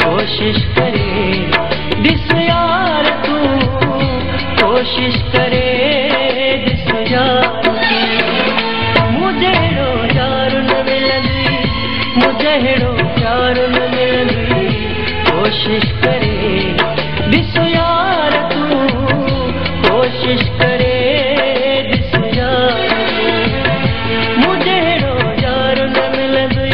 कोशिश करे दिस यार तू, कोशिश करे दिस यार तू। मुझे हेड़ो यार न मिलंदी, मुझे हेड़ो यार न मिलंदी, कोशिश करे दिस यार तू, कोशिश करे दिस यार तू। मुझे हेड़ो यार न मिलंदी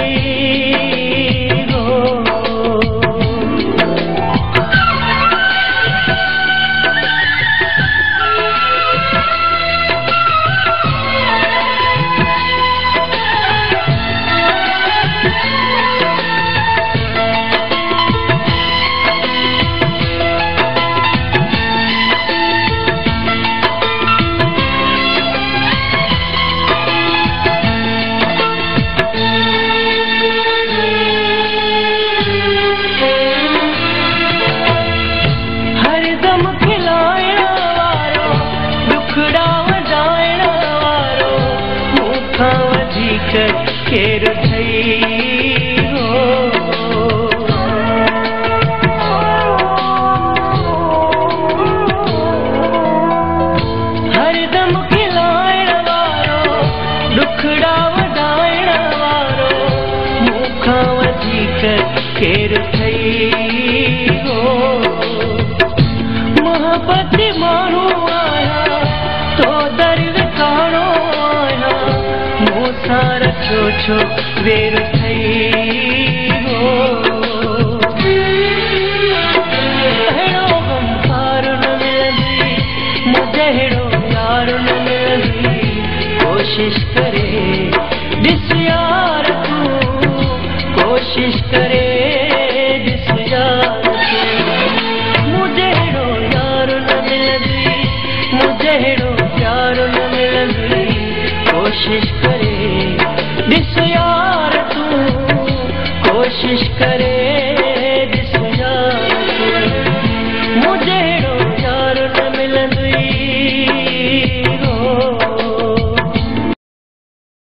केर थई हो। हरदम खिलाइण वारो, दुखड़ा वधाइण वारो, मूंखां वधीक केर थई हो। मोहब्बत माण्हू आहियां, तो दर विखाणो आहियां, मूंसां रखियो छो वेर थई हो। हेड़ो गमखार न मिलंदी, मुझे हेड़ो यार न मिलंदी, कोशिश करे दिस यार तू, कोशिश करे दिस यार तू। मुझे हेड़ो यार न मिलंदी, मुझे हेड़ो यार न मिलंदी, कोशिश करे दिस यार तू, कोशिश करे